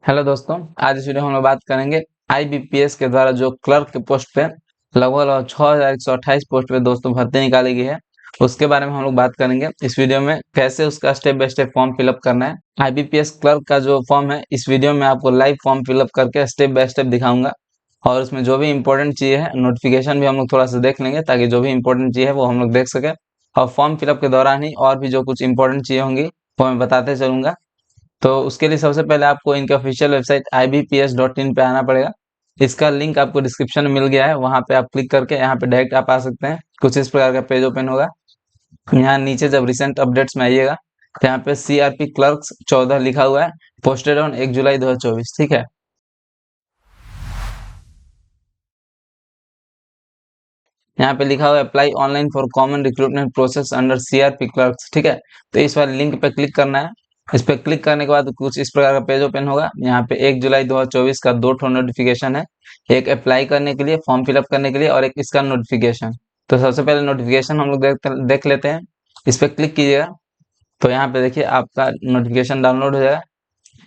Hello दोस्तों, आज इस वीडियो में हम लोग बात करेंगे आईबीपीएस के द्वारा जो क्लर्क के पोस्ट पे लगभग 6128 पोस्ट पे दोस्तों भर्ती निकाली गई है। उसके बारे में हम लोग बात करेंगे इस वीडियो में, कैसे उसका step by step form fill up करना है। आईबीपीएस क्लर्क का जो फॉर्म है, इस वीडियो में आपको लाइव फॉर्म फिलअप करके स्टेप बाय स्टेप दिखाऊंगा और उसमें जो भी इंपॉर्टेंट चीज़ है, नोटिफिकेशन भी हम लोग थोड़ा सा देख लेंगे ताकि जो भी इंपॉर्टेंट चीज़ है वो हम लोग देख सके। और फॉर्म फिलअप के दौरान ही और भी जो कुछ इंपॉर्टेंट चीज़ें होंगी वो मैं बताते चलूंगा। तो उसके लिए सबसे पहले आपको इनके ऑफिशियल वेबसाइट ibps.in पे आना पड़ेगा। इसका लिंक आपको डिस्क्रिप्शन में मिल गया है, वहां पे आप क्लिक करके यहाँ पे डायरेक्ट आप आ सकते हैं। कुछ इस प्रकार का पेज ओपन होगा। यहाँ नीचे जब रिसेंट अपडेट्स में आइएगा तो यहाँ पे सीआरपी क्लर्क्स 14 लिखा हुआ है, पोस्टेड ऑन 1 जुलाई 2024। ठीक है, यहाँ पे लिखा हुआ है apply online for common recruitment process under CRP clerks. ठीक है, तो इस वाले लिंक पे क्लिक करना है। इस पे क्लिक करने के बाद कुछ इस प्रकार का पेज ओपन होगा। यहाँ पे 1 जुलाई 2024 का दो ठो नोटिफिकेशन है, एक अप्लाई करने के लिए, फॉर्म फिलअप करने के लिए, और एक इसका नोटिफिकेशन। तो सबसे पहले नोटिफिकेशन हम लोग देख लेते हैं। इस पे क्लिक कीजिएगा तो यहाँ पे देखिए आपका नोटिफिकेशन डाउनलोड हो जाएगा।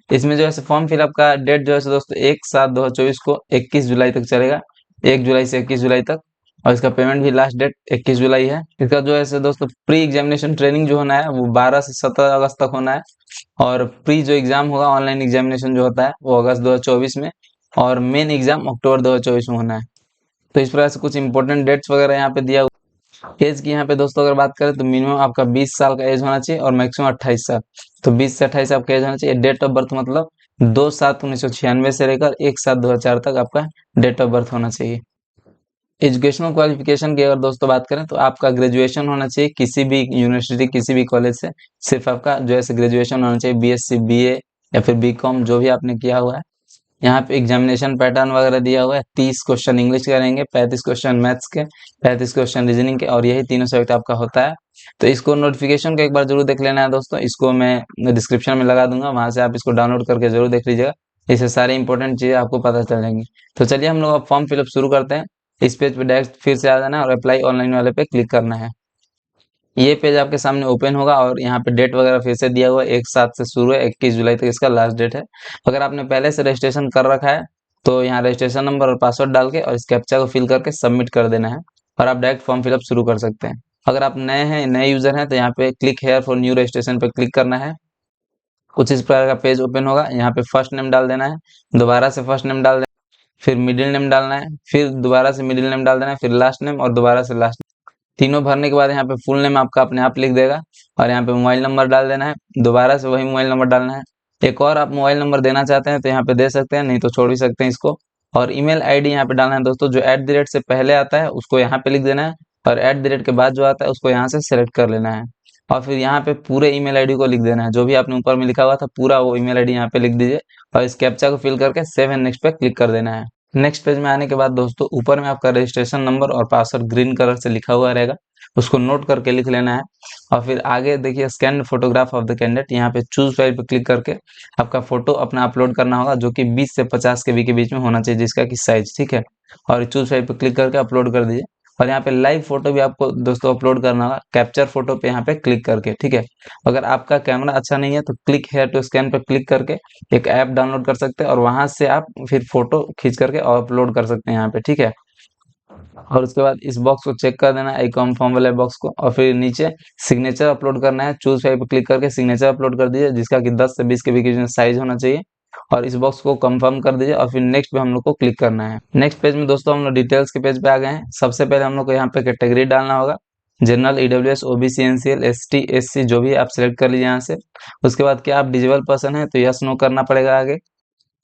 इसमें जो है फॉर्म फिलअप का डेट जो है दोस्तों 1/7/2024 को 21 जुलाई तक चलेगा, 1 जुलाई से 21 जुलाई तक। और इसका पेमेंट भी लास्ट डेट 21 जुलाई है। इसका जो है दोस्तों प्री एग्जामिनेशन ट्रेनिंग जो होना है वो 12 से 17 अगस्त तक होना है। और प्री जो एग्जाम होगा, ऑनलाइन एग्जामिनेशन जो होता है वो अगस्त 2024 में, और मेन एग्जाम अक्टूबर 2024 में होना है। तो इस प्रकार से कुछ इंपॉर्टेंट डेट्स वगैरह यहाँ पे दिया। एज की यहाँ पे दोस्तों अगर बात करें तो मिनिमम आपका 20 साल का एज होना चाहिए और मैक्सिमम 28 साल। तो 20 से 28 आपका एज होना चाहिए। डेट ऑफ बर्थ मतलब 2/7/1996 से लेकर 1/7/2004 तक आपका डेट ऑफ बर्थ होना चाहिए। एजुकेशनल क्वालिफिकेशन की अगर दोस्तों बात करें तो आपका ग्रेजुएशन होना चाहिए किसी भी यूनिवर्सिटी, किसी भी कॉलेज से। सिर्फ आपका जो है ग्रेजुएशन होना चाहिए, बीएससी, बीए या फिर बीकॉम, जो भी आपने किया हुआ है। यहाँ पे एग्जामिनेशन पैटर्न वगैरह दिया हुआ है। 30 क्वेश्चन इंग्लिश के रहेंगे, 35 क्वेश्चन मैथ्स के, 35 क्वेश्चन रीजनिंग के, और यही तीनों सब्जेक्ट आपका होता है। तो इसको नोटिफिकेशन को एक बार जरूर देख लेना है दोस्तों। इसको मैं डिस्क्रिप्शन में लगा दूंगा, वहां से आप इसको डाउनलोड करके जरूर देख लीजिएगा। इससे सारी इंपॉर्टेंट चीजें आपको पता चल जाएंगी। तो चलिए हम लोग अब फॉर्म फिलअप शुरू करते हैं। इस पेज पे डायरेक्ट फिर से आ जाना है और अप्लाई ऑनलाइन वाले पे क्लिक करना है। ये पेज आपके सामने ओपन होगा और यहाँ पे डेट वगैरह फिर से दिया हुआ है, 1/7 से शुरू है, 21 जुलाई तक इसका लास्ट डेट है। अगर आपने पहले से रजिस्ट्रेशन कर रखा है तो यहाँ रजिस्ट्रेशन नंबर और पासवर्ड डाल के और इस कैप्चा को फिल करके सबमिट कर देना है और आप डायरेक्ट फॉर्म फिलअप शुरू कर सकते हैं। अगर आप नए हैं, नए यूजर हैं, तो यहाँ पे click here for new registration पे क्लिक करना है। कुछ इस प्रकार का पेज ओपन होगा। यहाँ पे फर्स्ट नेम डाल देना है, दोबारा से फर्स्ट नेम डाल देना है, फिर मिडिल नेम डालना है, फिर दोबारा से मिडिल नेम डाल देना है, फिर लास्ट नेम और दोबारा से लास्ट। तीनों भरने के बाद यहाँ पे फुल नेम आपका अपने आप लिख देगा और यहाँ पे मोबाइल नंबर डाल देना है, दोबारा से वही मोबाइल नंबर डालना है। एक और आप मोबाइल नंबर देना चाहते हैं तो यहाँ पे दे सकते हैं, नहीं तो छोड़ भी सकते हैं इसको। और ईमेल आईडी यहाँ पे डालना है दोस्तों। जो @ से पहले आता है उसको यहाँ पे लिख देना है और @ के बाद जो आता है उसको यहाँ से सेलेक्ट कर लेना है। और फिर यहाँ पे पूरे ईमेल आईडी को लिख देना है, जो भी आपने ऊपर में लिखा हुआ था पूरा वो ईमेल आईडी यहाँ पे लिख दीजिए और इस कैप्चा को फिल करके सेव एंड नेक्स्ट पे क्लिक कर देना है। नेक्स्ट पेज में आने के बाद दोस्तों ऊपर में आपका रजिस्ट्रेशन नंबर और पासवर्ड ग्रीन कलर से लिखा हुआ रहेगा, उसको नोट करके लिख लेना है। और फिर आगे देखिए scan photograph of the candidate, यहाँ पे चूज फाइल पे क्लिक करके आपका फोटो अपना अपलोड करना होगा, जो कि 20 से 50 केबी के बीच में होना चाहिए जिसका कि साइज। ठीक है, और चूज फाइल पे क्लिक करके अपलोड कर दीजिए। और यहाँ पे लाइव फोटो भी आपको दोस्तों अपलोड करना होगा, कैप्चर फोटो पे यहाँ पे क्लिक करके। ठीक है, अगर आपका कैमरा अच्छा नहीं है तो क्लिक हेयर टू स्कैन पे क्लिक करके एक ऐप डाउनलोड कर सकते हैं और वहां से आप फिर फोटो खींच करके और अपलोड कर सकते हैं यहाँ पे। ठीक है, और उसके बाद इस बॉक्स को चेक कर देना है, आई कन्फर्म वाले बॉक्स को, और फिर नीचे सिग्नेचर अपलोड करना है। चूज फाइल पर क्लिक करके सिग्नेचर अपलोड कर दीजिए, जिसका कि 10 से 20 के बीच में साइज होना चाहिए। और इस बॉक्स को कंफर्म कर दीजिए और फिर नेक्स्ट पे हम लोग को क्लिक करना है। नेक्स्ट पेज में दोस्तों हम लोग डिटेल्स के पेज पे आ गए हैं। सबसे पहले हम लोग को यहाँ पे कैटेगरी डालना होगा, general, EWS, OBC, NCL, ST, SC, जो भी आप सिलेक्ट कर लीजिए यहाँ से। उसके बाद क्या आप डिजेबल पर्सन है तो यस नो करना पड़ेगा। आगे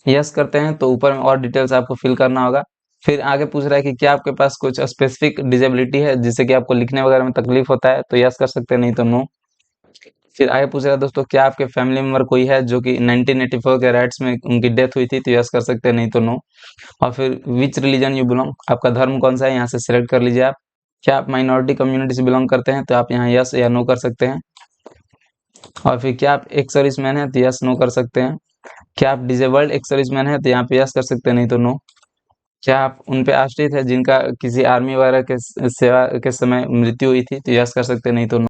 यस करते हैं तो ऊपर में और डिटेल्स आपको फिल करना होगा। फिर आगे पूछ रहा है कि क्या आपके पास कुछ स्पेसिफिक डिजेबिलिटी है जिससे कि आपको लिखने वगैरह में तकलीफ होता है, तो यस कर सकते हैं, नहीं तो नो। फिर आगे पूछ रहा है दोस्तों क्या आपके फैमिली मेंबर कोई है जो कि 1984 के राइट्स में उनकी डेथ हुई थी, तो यस कर सकते हैं, नहीं तो नो। और फिर विच रिलीजन यू बिलोंग, आपका धर्म कौन सा है यहाँ से सिलेक्ट कर लीजिए आप। क्या आप माइनॉरिटी कम्युनिटी से बिलोंग करते हैं तो आप यहाँ यस या नो कर सकते हैं। और फिर क्या आप एक सर्विसमैन है तो यस नो कर सकते हैं। क्या आप डिजेबल्ड एक सर्विसमैन है तो यहाँ पे यस कर सकते हैं, नहीं तो नो। क्या आप उन पे आश्रित है जिनका किसी आर्मी वगैरह के सेवा के समय मृत्यु हुई थी, तो यस कर सकते हैं, नहीं तो नो।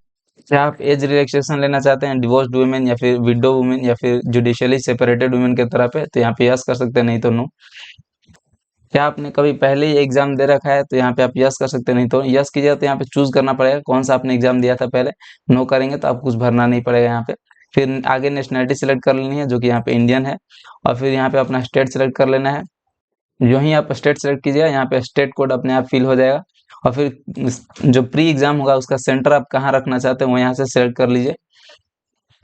क्या आप एज रिलैक्सेशन लेना चाहते हैं डिवोर्स्ड वुमेन या फिर विडो वुमेन या फिर जुडिशियली सेपरेटेड वुमेन की तरह पे, तो यहाँ पे यस कर सकते हैं, नहीं तो नो। क्या आपने कभी पहले ही एग्जाम दे रखा है, तो यहाँ पे आप यस कर सकते हैं, नहीं तो यस कीजिएगा। तो यहाँ पे चूज करना पड़ेगा कौन सा आपने एग्जाम दिया था पहले। नो करेंगे तो आप कुछ भरना नहीं पड़ेगा यहाँ पे। फिर आगे नेशनलिटी सेलेक्ट कर लेनी है, जो कि यहाँ पे इंडियन है। और फिर यहाँ पे अपना स्टेट सेलेक्ट कर लेना है। जो ही आप स्टेट सेलेक्ट कीजिएगा, यहाँ पे स्टेट कोड अपने आप फिल हो जाएगा। और फिर जो प्री एग्जाम होगा उसका सेंटर आप कहाँ रखना चाहते हैं वो यहाँ से सेलेक्ट कर लीजिए।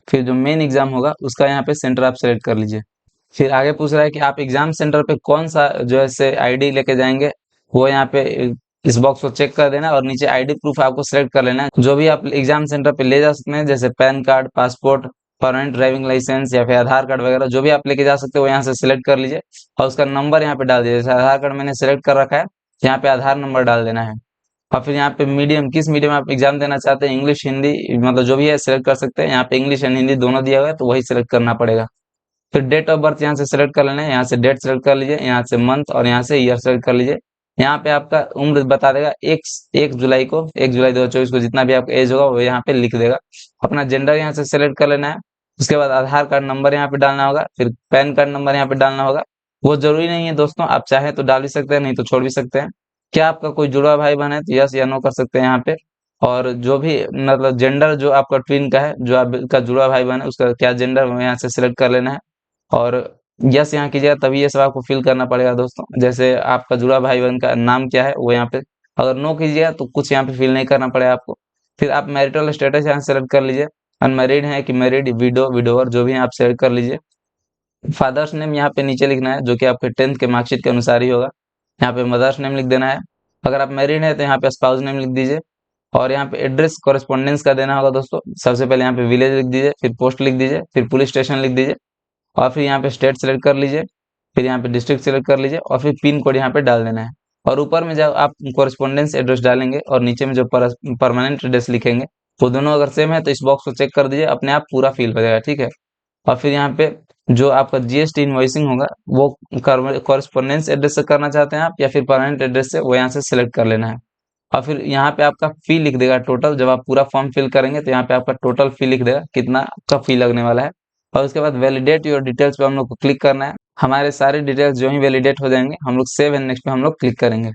फिर जो मेन एग्जाम होगा उसका यहाँ पे सेंटर आप सेलेक्ट कर लीजिए। फिर आगे पूछ रहा है कि आप एग्जाम सेंटर पे कौन सा जो है से आईडी लेके जाएंगे, वो यहाँ पे इस बॉक्स को चेक कर देना और नीचे आईडी प्रूफ आपको सेलेक्ट कर लेना है। जो भी आप एग्जाम सेंटर पे ले जा सकते हैं, जैसे pan card, passport, permanent driving license या फिर आधार कार्ड वगैरह, जो भी आप लेके जा सकते हो वो यहाँ से सिलेक्ट कर लीजिए और उसका नंबर यहाँ पे डाल दीजिए। जैसे आधार कार्ड मैंने सेलेक्ट कर रखा है, यहाँ पे आधार नंबर डाल देना है। और फिर यहाँ पे मीडियम, किस मीडियम आप एग्जाम देना चाहते हैं, इंग्लिश हिंदी, मतलब जो भी है सिलेक्ट कर सकते हैं। यहाँ पे इंग्लिश एंड हिंदी दोनों दिया हुआ है, तो वही सिलेक्ट करना पड़ेगा। फिर डेट ऑफ बर्थ यहाँ से सिलेक्ट कर लेना है, यहाँ से डेट सेलेक्ट कर लीजिए, यहाँ से मंथ और यहाँ से ईयर सेलेक्ट कर लीजिए। यहाँ पे आपका उम्र बता देगा, एक जुलाई को, 1 जुलाई 2024 को जितना भी आपका एज होगा वो यहाँ पे लिख देगा। अपना जेंडर यहाँ से सेलेक्ट कर लेना है। उसके बाद आधार कार्ड नंबर यहाँ पे डालना होगा, फिर पैन कार्ड नंबर यहाँ पे डालना होगा। वो जरूरी नहीं है दोस्तों, आप चाहे तो डाल भी सकते हैं, नहीं तो छोड़ भी सकते हैं। क्या आपका कोई जुड़वा भाई बहन है तो यस या नो कर सकते हैं यहाँ पे। और जो भी मतलब जेंडर जो आपका ट्विन का है, जो आपका जुड़वा भाई बहन है, उसका क्या जेंडर वो यहाँ से सिलेक्ट कर लेना है। और यस यहाँ कीजिएगा, तभी ये सब आपको फिल करना पड़ेगा दोस्तों। जैसे आपका जुड़ा भाई बहन का नाम क्या है वो यहाँ पे, अगर नो कीजिएगा तो कुछ यहाँ पे फिल नहीं करना पड़ेगा आपको। फिर आप मैरिटल स्टेटस यहाँ सेलेक्ट कर लीजिए, अनमैरिड है कि मैरिड, विडो, विडोवर, जो भी है आप सेलेक्ट कर लीजिए। फादर्स नेम यहाँ पे नीचे लिखना है, जो कि आपके 10th के मार्कशीट के अनुसार ही होगा। यहाँ पे मदर्स नेम लिख देना है। अगर आप मैरिड है तो यहाँ पे स्पाउस नेम लिख दीजिए। और यहाँ पे एड्रेस कॉरेस्पॉन्डेंस का देना होगा दोस्तों। सबसे पहले यहाँ पे विलेज लिख दीजिए, फिर पोस्ट लिख दीजिए, फिर पुलिस स्टेशन लिख दीजिए। और फिर यहाँ पे स्टेट सेलेक्ट कर लीजिए, फिर यहाँ पे डिस्ट्रिक्ट सेलेक्ट कर लीजिए और फिर पिन कोड यहाँ पे डाल देना है। और ऊपर में जब आप कॉरेस्पॉन्डेंस एड्रेस डालेंगे और नीचे में जो परमानेंट एड्रेस लिखेंगे, वो दोनों अगर सेम है तो इस बॉक्स को चेक कर दीजिए, अपने आप पूरा फिल हो जाएगा, ठीक है। और फिर यहाँ पे जो आपका जीएसटी इनवॉइसिंग होगा वो कॉरेस्पॉन्डेंस एड्रेस से करना चाहते हैं आप या फिर परमानेंट एड्रेस से, वो यहाँ से सिलेक्ट कर लेना है। और फिर यहाँ पे आपका फी लिख देगा टोटल। जब आप पूरा फॉर्म फिल करेंगे तो यहाँ पे आपका टोटल फी लिख देगा, कितना आपका फी लगने वाला है। और उसके बाद वैलिडेट योर डिटेल्स पे हम लोग को क्लिक करना है। हमारे सारे डिटेल्स जो ही वैलिडेट हो जाएंगे, हम लोग सेव एंड नेक्स्ट पे हम लोग क्लिक करेंगे।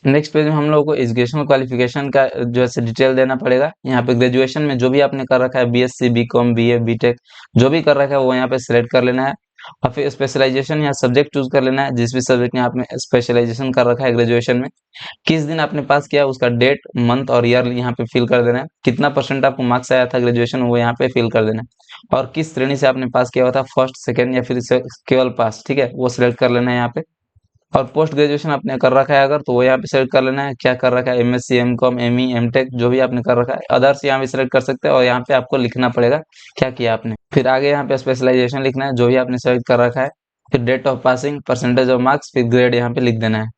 नेक्स्ट पेज में हम लोग को एजुकेशनल क्वालिफिकेशन का जो है डिटेल देना पड़ेगा। यहाँ पे ग्रेजुएशन में जो भी आपने कर रखा है, बीएससी, बीकॉम, बीए, बीटेक, जो भी कर रखा है वो यहाँ पे सिलेक्ट कर लेना है। और फिर स्पेशलाइजेशन यहाँ सब्जेक्ट चूज कर लेना है, जिस भी सब्जेक्ट में आपने स्पेशलाइजेशन कर रखा है ग्रेजुएशन में, किस दिन आपने पास किया उसका डेट, मंथ और ईयर यहाँ पे फिल कर देना है। कितना परसेंट आपको मार्क्स आया था ग्रेजुएशन, वो यहाँ पे फिल कर देना है। और किस श्रेणी से आपने पास किया हुआ था, फर्स्ट, सेकंड या फिर केवल पास, ठीक है, वो सिलेक्ट कर लेना है यहाँ पे। और पोस्ट ग्रेजुएशन आपने कर रखा है अगर, तो वो यहाँ पे सेलेक्ट कर लेना है, क्या कर रखा है, एमएससी, एमकॉम, एमई, एमटेक, जो भी आपने कर रखा है। अदर्स यहाँ पे सिलेक्ट कर सकते हैं और यहाँ पे आपको लिखना पड़ेगा क्या किया आपने। फिर आगे यहाँ पे स्पेशलाइजेशन लिखना है, जो भी आपने सेलेक्ट कर रखा है। फिर date of passing, percentage of marks, फिर ग्रेड यहाँ पे लिख देना है।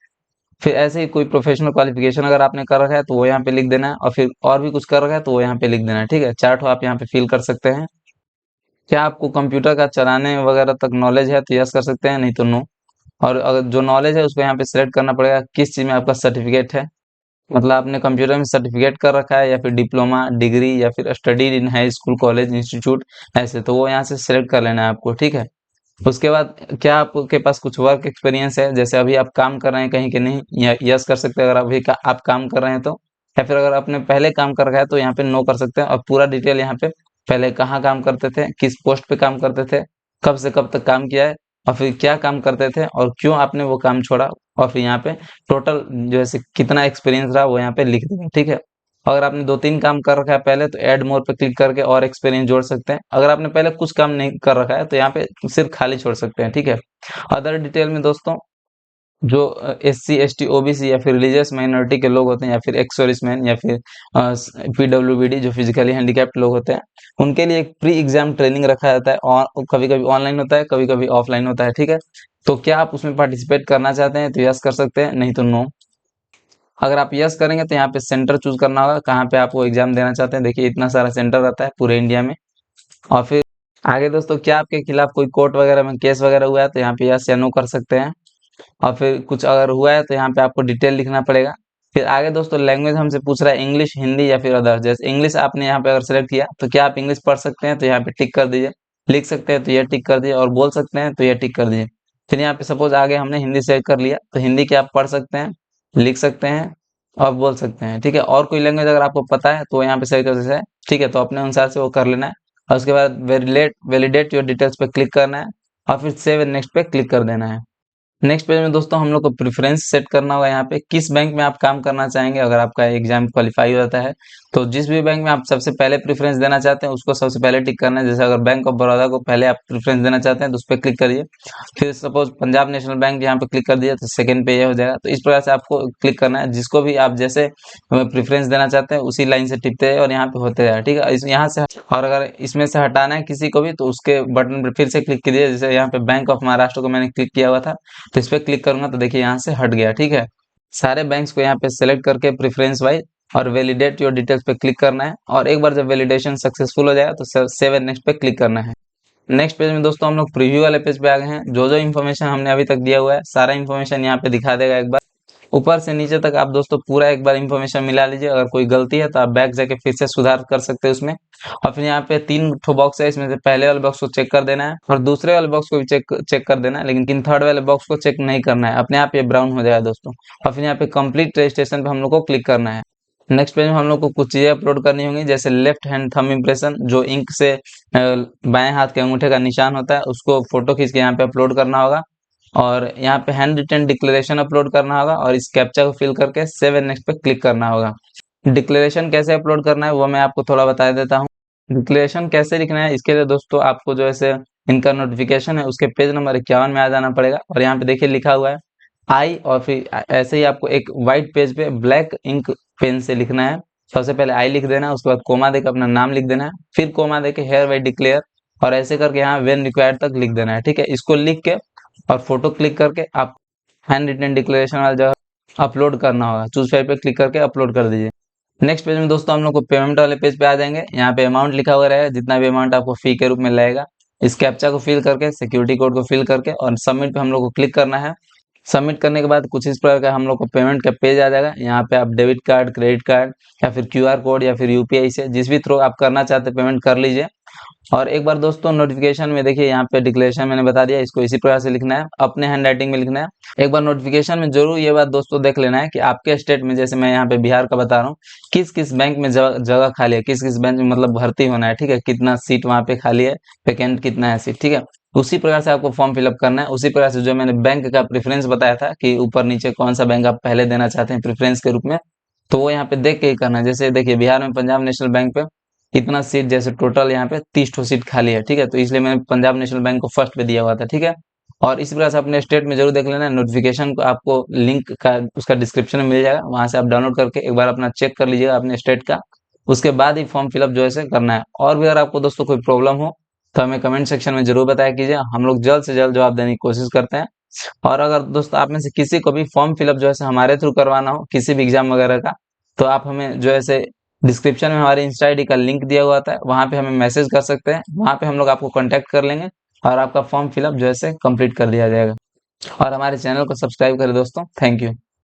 फिर ऐसे ही कोई प्रोफेशनल क्वालिफिकेशन अगर आपने कर रखा है तो वो यहाँ पे लिख देना है, और फिर और भी कुछ कर रखा है तो वो यहाँ पे लिख देना है, ठीक है। चार्ट आप यहाँ पे फिल कर सकते हैं। क्या आपको कंप्यूटर का चलाने वगैरह तक नॉलेज है तो यस कर सकते हैं, नहीं तो नो। और अगर जो नॉलेज है उसको यहाँ पे सिलेक्ट करना पड़ेगा, किस चीज में आपका सर्टिफिकेट है, मतलब आपने कंप्यूटर में सर्टिफिकेट कर रखा है या फिर डिप्लोमा, डिग्री या फिर study in high school, college, institute, ऐसे, तो वो यहाँ से सिलेक्ट कर लेना है आपको, ठीक है। उसके बाद क्या आपके पास कुछ वर्क एक्सपीरियंस है, जैसे अभी आप काम कर रहे हैं कहीं के नहीं, या यस कर सकते हैं अगर अभी आप काम कर रहे हैं तो। या फिर अगर आपने पहले काम कर रखा है तो यहाँ पे नो कर सकते हैं। और पूरा डिटेल यहाँ पे, पहले कहाँ काम करते थे, किस पोस्ट पे काम करते थे, कब से कब तक काम किया है, और फिर क्या काम करते थे और क्यों आपने वो काम छोड़ा। और फिर यहाँ पे टोटल जो है कितना एक्सपीरियंस रहा वो यहाँ पे लिख देंगे, ठीक है। अगर आपने 2-3 काम कर रखा है पहले तो ऐड मोर पे क्लिक करके और एक्सपीरियंस जोड़ सकते हैं। अगर आपने पहले कुछ काम नहीं कर रखा है तो यहाँ पे सिर्फ खाली छोड़ सकते हैं, ठीक है। अदर डिटेल में दोस्तों, जो एससी, एसटी, ओबीसी या फिर रिलीजियस माइनॉरिटी के लोग होते हैं, या फिर एक्स सर्विसमैन, या फिर पीडब्ल्यूबीडी, जो फिजिकली हैंडिकैप्ड लोग होते हैं, उनके लिए एक प्री एग्जाम ट्रेनिंग रखा जाता है, और कभी कभी ऑनलाइन होता है, कभी कभी ऑफलाइन होता है, ठीक है। तो क्या आप उसमें पार्टिसिपेट करना चाहते हैं तो यस कर सकते हैं, नहीं तो नो। अगर आप यस करेंगे तो यहाँ पे सेंटर चूज करना होगा, कहाँ पे आप वो एग्जाम देना चाहते हैं। देखिए इतना सारा सेंटर रहता है पूरे इंडिया में। और फिर आगे दोस्तों, क्या आपके खिलाफ कोई कोर्ट वगैरह में केस वगैरह हुआ है तो यहाँ पे यस या नो कर सकते हैं। और फिर कुछ अगर हुआ है तो यहाँ पे आपको डिटेल लिखना पड़ेगा। फिर आगे दोस्तों लैंग्वेज हमसे पूछ रहा है इंग्लिश, हिंदी या फिर अदर। जैसे इंग्लिश आपने यहाँ पे अगर सेलेक्ट किया तो क्या आप इंग्लिश पढ़ सकते हैं, तो यहाँ पे टिक कर दीजिए। लिख सकते हैं तो यह टिक कर दीजिए, और बोल सकते हैं तो यह टिक कर दीजिए। फिर यहाँ पे सपोज आगे हमने हिंदी सेलेक्ट कर लिया, तो हिंदी क्या आप पढ़ सकते हैं, लिख सकते हैं और बोल सकते हैं, ठीक है। और कोई लैंग्वेज अगर आपको पता है तो यहाँ पे सेलेक्ट कर सकते हैं, ठीक है। तो अपने अनुसार से वो कर लेना है, और उसके बाद वैलिडेट योर डिटेल्स पे क्लिक करना है, और फिर सेव एंड नेक्स्ट पे क्लिक कर देना है। नेक्स्ट पेज में दोस्तों हम लोग को प्रेफरेंस सेट करना होगा। यहाँ पे किस बैंक में आप काम करना चाहेंगे, अगर आपका एग्जाम क्वालिफाई हो जाता है तो जिस भी बैंक में आप सबसे पहले प्रेफरेंस देना चाहते हैं उसको सबसे पहले टिक करना है। जैसे अगर बैंक ऑफ बड़ौदा को पहले आप प्रेफरेंस देना चाहते हैं तो उस पर क्लिक करिए। फिर सपोज पंजाब नेशनल बैंक यहाँ पे क्लिक कर दिया तो सेकंड पे ये हो जाएगा। तो इस प्रकार से आपको क्लिक करना है, जिसको भी आप जैसे प्रेफरेंस देना चाहते हैं उसी लाइन से टिपते हैं और यहाँ पे होते हैं, ठीक है। यहाँ से और अगर इसमें से हटाना है किसी को भी तो उसके बटन पर फिर से क्लिक कीजिए। जैसे यहाँ पे बैंक ऑफ महाराष्ट्र को मैंने क्लिक किया हुआ था, तो इस पर क्लिक करूंगा तो देखिए यहाँ से हट गया, ठीक है। सारे बैंक्स को यहाँ पे सेलेक्ट करके प्रेफरेंस वाइज और वैलिडेट योर डिटेल्स पे क्लिक करना है, और एक बार जब वैलिडेशन सक्सेसफुल हो जाएगा तो सेव एंड नेक्स्ट पे क्लिक करना है। नेक्स्ट पेज में दोस्तों हम लोग प्रीव्यू वाले पेज पे आ गए हैं। जो जो इन्फॉर्मेशन हमने अभी तक दिया हुआ है सारा इन्फॉर्मेशन यहाँ पे दिखा देगा। एक बार ऊपर से नीचे तक आप दोस्तों पूरा एक बार इन्फॉर्मेशन मिला लीजिए। अगर कोई गलती है तो आप बैक जाके फिर से सुधार कर सकते हैं उसमें। और फिर यहाँ पे 3 ठो बॉक्स है, इसमें से पहले वाले बॉक्स को चेक कर देना है और दूसरे वाले बॉक्स को भी चेक कर देना है, लेकिन थर्ड वाले बॉक्स को चेक नहीं करना है, अपने आप ये ब्राउन हो जाएगा दोस्तों। और फिर यहाँ पे कंप्लीट रजिस्ट्रेशन पे हम लोग को क्लिक करना है। नेक्स्ट पेज में हम लोग को कुछ चीजें अपलोड करनी होंगी, जैसे लेफ्ट हैंड थंब इम्प्रेशन, जो इंक से बाएं हाथ के अंगूठे का निशान होता है उसको फोटो खींच के यहाँ पे अपलोड करना होगा। और यहाँ पे हैंड रिटन डिक्लेरेशन अपलोड करना होगा, और इस कैप्चा को फिल करके सेव एंड नेक्स्ट पे क्लिक करना होगा। डिक्लेरेशन कैसे अपलोड करना है वो मैं आपको थोड़ा बता देता हूँ। डिक्लेरेशन कैसे लिखना है इसके लिए दोस्तों आपको जो ऐसे इनका नोटिफिकेशन है उसके पेज नंबर 51 में आ जाना पड़ेगा, और यहाँ पे देखिए लिखा हुआ है आई, और फिर ऐसे ही आपको एक व्हाइट पेज पे ब्लैक इंक पेन से लिखना है। सबसे पहले आई लिख देना है, उसके बाद कोमा देकर अपना नाम लिख देना है, फिर कोमा देके हेयर बाई डिक्लेयर, और ऐसे करके यहाँ वेन रिक्वायर्ड तक लिख देना है, ठीक है। इसको लिख के और फोटो क्लिक करके आप हैंड रिटन डिक्लेरेशन वाला जगह अपलोड करना होगा, चूज फाइल पे क्लिक करके अपलोड कर दीजिए। नेक्स्ट पेज में दोस्तों हम लोग को पेमेंट वाले पेज पे आ जाएंगे। यहाँ पे अमाउंट लिखा हुआ रहेगा, जितना भी अमाउंट आपको फी के रूप में लगेगा। इस कैप्चा को फिल करके सिक्योरिटी कोड को फिल करके और सबमिट पे हम लोग को क्लिक करना है। सबमिट करने के बाद कुछ इस प्रकार का हम लोग को पेमेंट का पेज आ जाएगा। यहाँ पे आप डेबिट कार्ड, क्रेडिट कार्ड या फिर क्यूआर कोड या फिर यूपीआई से जिस भी थ्रू आप करना चाहते पेमेंट कर लीजिए। और एक बार दोस्तों नोटिफिकेशन में देखिए यहाँ पे डिक्लेरेशन मैंने बता दिया, इसको इसी प्रकार से लिखना है, अपने हैंड राइटिंग में लिखना है। एक बार नोटिफिकेशन में जरूर ये बात दोस्तों देख लेना है कि आपके स्टेट में, जैसे मैं यहाँ पे बिहार का बता रहा हूँ, किस किस बैंक में जगह खाली है, किस किस बैंक में मतलब भर्ती होना है, ठीक है, कितना सीट वहाँ पे खाली है, वैकेंट कितना है सीट, ठीक है। उसी प्रकार से आपको फॉर्म फिलअप करना है। उसी प्रकार से जो मैंने बैंक का प्रेफरेंस बताया था कि ऊपर नीचे कौन सा बैंक आप पहले देना चाहते हैं प्रेफरेंस के रूप में, तो वो यहाँ पे देख के ही करना है। जैसे देखिए बिहार में पंजाब नेशनल बैंक पे इतना सीट, जैसे टोटल यहाँ पे 30 ठो सीट खाली है, ठीक है, तो इसलिए मैंने पंजाब नेशनल बैंक को फर्स्ट पे दिया हुआ था, ठीक है। और इसी प्रकार से अपने स्टेट में जरूर देख लेना। नोटिफिकेशन को आपको लिंक का उसका डिस्क्रिप्शन में मिल जाएगा, वहां से आप डाउनलोड करके एक बार अपना चेक कर लीजिएगा अपने स्टेट का। उसके बाद ही फॉर्म फिलअप जो है करना है। और भी अगर आपको दोस्तों कोई प्रॉब्लम हो तो हमें कमेंट सेक्शन में जरूर बताया कीजिए, हम लोग जल्द से जल्द जवाब देने की कोशिश करते हैं। और अगर दोस्तों आप में से किसी को भी फॉर्म फिलअप जो है हमारे थ्रू करवाना हो किसी भी एग्जाम वगैरह का, तो आप हमें जो है डिस्क्रिप्शन में हमारे इंस्टा आईडी का लिंक दिया हुआ था, वहां पे हमें मैसेज कर सकते हैं, वहां पे हम लोग आपको कांटेक्ट कर लेंगे और आपका फॉर्म फिलअप जो है कंप्लीट कर दिया जाएगा। और हमारे चैनल को सब्सक्राइब करें दोस्तों। Thank you.